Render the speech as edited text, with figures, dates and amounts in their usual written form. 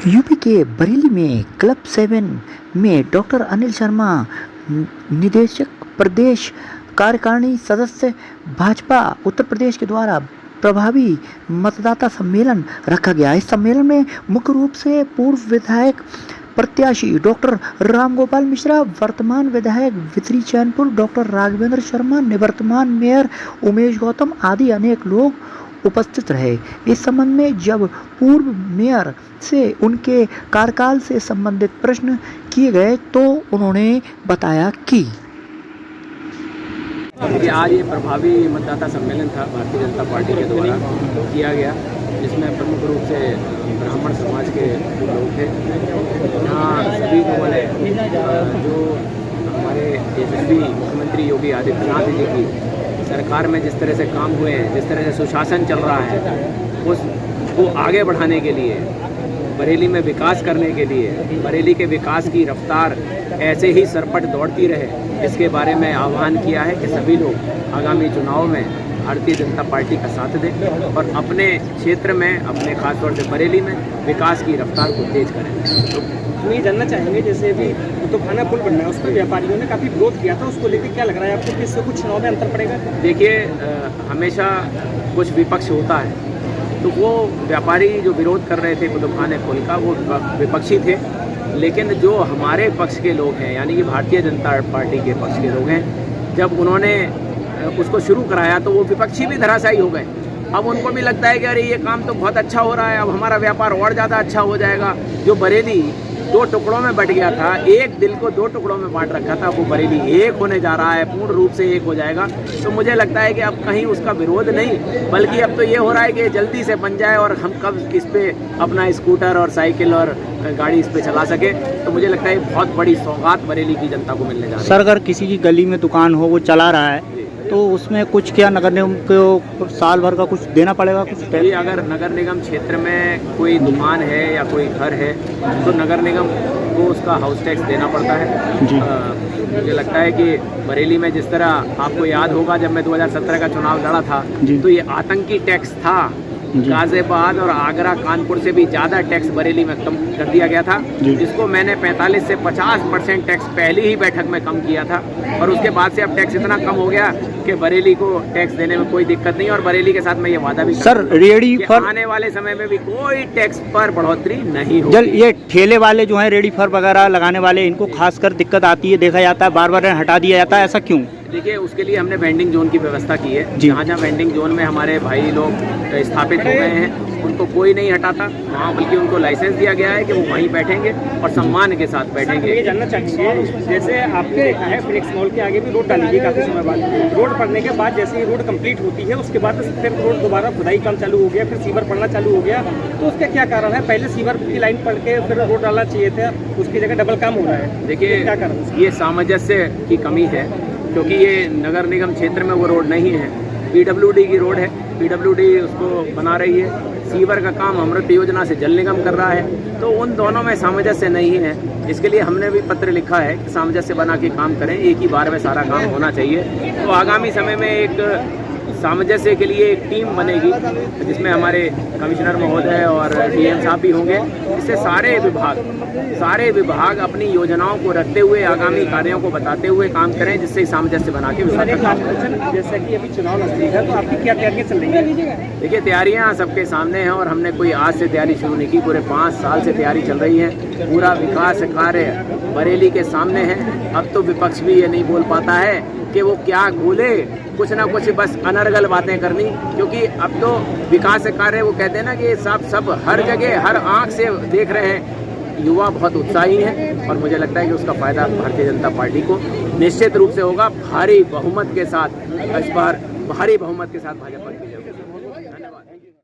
UP के बरेली में club 7 में डॉक्टर अनिल शर्मा, निदेशक प्रदेश कार्यकारिणी सदस्य भाजपा उत्तर प्रदेश के द्वारा प्रभावी मतदाता सम्मेलन रखा गया। इस सम्मेलन में मुख्य रूप से पूर्व विधायक प्रत्याशी डॉक्टर रामगोपाल मिश्रा, वर्तमान विधायक वितरी चैनपुर डॉक्टर राघवेंद्र शर्मा, निवर्तमान मेयर उमेश गौतम आदि अनेक लोग उपस्थित रहे। इस संबंध में जब पूर्व मेयर से उनके कार्यकाल से संबंधित प्रश्न किए गए तो उन्होंने बताया कि आज ये प्रभावी मतदाता सम्मेलन था भारतीय जनता पार्टी के द्वारा किया गया, जिसमें प्रमुख रूप से ब्राह्मण समाज के लोग थे। यहाँ सभी लोगों ने जो हमारे यशस्वी मुख्यमंत्री योगी आदित्यनाथ जी की सरकार में जिस तरह से काम हुए हैं, जिस तरह से सुशासन चल रहा है, उसको आगे बढ़ाने के लिए, बरेली में विकास करने के लिए, बरेली के विकास की रफ्तार ऐसे ही सरपट दौड़ती रहे, इसके बारे में आह्वान किया है कि सभी लोग आगामी चुनाव में भारतीय जनता पार्टी का साथ दें और अपने क्षेत्र में, अपने खासतौर से बरेली में विकास की रफ्तार को तेज करें। तो हम ये जानना चाहेंगे, जैसे अभी तो खाना पुल बनना है, उस पर व्यापारियों ने काफ़ी विरोध किया था, उसको लेकर क्या लग रहा है आपको कि इससे कुछ चुनाव में अंतर पड़ेगा? देखिए, हमेशा कुछ विपक्ष होता है, तो वो व्यापारी जो विरोध कर रहे थे कुतुब खाने पुल का, वो विपक्षी थे। लेकिन जो हमारे पक्ष के लोग हैं, यानी कि भारतीय जनता पार्टी के पक्ष के लोग हैं, जब उन्होंने उसको शुरू कराया तो वो विपक्षी भी धराशायी हो गए। अब उनको भी लगता है कि अरे ये काम तो बहुत अच्छा हो रहा है, अब हमारा व्यापार और ज़्यादा अच्छा हो जाएगा। जो बरेली दो टुकड़ों में बट गया था, एक दिल को दो टुकड़ों में बांट रखा था, वो बरेली एक होने जा रहा है, पूर्ण रूप से एक हो जाएगा। तो मुझे लगता है कि अब कहीं उसका विरोध नहीं, बल्कि अब तो ये हो रहा है कि जल्दी से बन जाए और हम कब इस पे अपना स्कूटर और साइकिल और गाड़ी इस पे चला सके। तो मुझे लगता है बहुत बड़ी सौगात बरेली की जनता को मिलने जा रही है। सर, अगर किसी की गली में दुकान हो, वो चला रहा है, तो उसमें कुछ क्या नगर निगम को साल भर का कुछ देना पड़ेगा? कुछ जी, अगर नगर निगम क्षेत्र में कोई दुकान है या कोई घर है तो नगर निगम को उसका हाउस टैक्स देना पड़ता है जी। मुझे लगता है कि बरेली में जिस तरह आपको याद होगा, जब मैं 2017 का चुनाव लड़ा था तो ये आतंकी टैक्स था। गाजियाबाद और आगरा, कानपुर से भी ज़्यादा टैक्स बरेली में कम कर दिया गया था, जिसको मैंने 45 से 50% टैक्स पहली ही बैठक में कम किया था। और उसके बाद से अब टैक्स इतना कम हो गया कि बरेली को टैक्स देने में कोई दिक्कत नहीं। और बरेली के साथ मैं ये वादा भी सर, रेडी फर आने वाले समय में भी कोई टैक्स पर बढ़ोतरी नहीं होगी। ये ठेले वाले जो हैं, रेडी फर वगैरह लगाने वाले, इनको खासकर दिक्कत आती है, देखा जाता है, बार बार हटा दिया जाता है, ऐसा क्यों? देखिए, उसके लिए हमने वेंडिंग जोन की व्यवस्था की है। जहाँ जहाँ वेंडिंग जोन में हमारे भाई लोग स्थापित हो गए हैं, उनको कोई नहीं हटाता वहाँ, बल्कि उनको लाइसेंस दिया गया है कि वो वहीं बैठेंगे और सम्मान के साथ बैठेंगे। ये जानना चाहिए, जैसे आपने देखा है फिनिक्स मॉल के आगे भी रोड डाली गई काफ़ी समय बाद। रोड पड़ने के बाद जैसे ही रोड कंप्लीट होती है, उसके बाद फिर रोड दोबारा खुदाई काम चालू हो गया, फिर सीवर पड़ना चालू हो गया। तो उसका क्या कारण है? पहले सीवर की लाइन पड़ के फिर रोड डालना चाहिए था, उसकी जगह डबल काम हो रहा है। देखिए, क्या कारण? ये सामंजस्य की कमी है, क्योंकि ये नगर निगम क्षेत्र में वो रोड नहीं है, PWD की रोड है। PWD उसको बना रही है, सीवर का काम अमृत योजना से जल निगम कर रहा है। तो उन दोनों में सामंजस्य नहीं है। इसके लिए हमने भी पत्र लिखा है कि सामंजस्य बना के काम करें, एक ही बार में सारा काम होना चाहिए। तो आगामी समय में एक सामंजस्य के लिए एक टीम बनेगी, जिसमें हमारे कमिश्नर महोदय और DM साहब भी होंगे। इससे सारे विभाग अपनी योजनाओं को रखते हुए, आगामी कार्यों को बताते हुए काम करें, जिससे सामंजस्य बना के जैसा कि अभी चुनाव नजदीक है, तो आपकी क्या तैयारियां चल रही है? देखिए, तैयारियां सबके सामने हैं और हमने कोई आज से तैयारी शुरू नहीं की, पूरे 5 साल से तैयारी चल रही है। पूरा विकास कार्य बरेली के सामने है। अब तो विपक्ष भी ये नहीं बोल पाता है कि वो क्या बोले, कुछ ना कुछ बस अनर्गल बातें करनी, क्योंकि अब तो विकास कार्य, वो कहते हैं ना कि सब हर जगह हर आंख से देख रहे हैं। युवा बहुत उत्साही हैं और मुझे लगता है कि उसका फायदा भारतीय जनता पार्टी को निश्चित रूप से होगा। भारी बहुमत के साथ, इस बार भारी बहुमत के साथ भाजपा की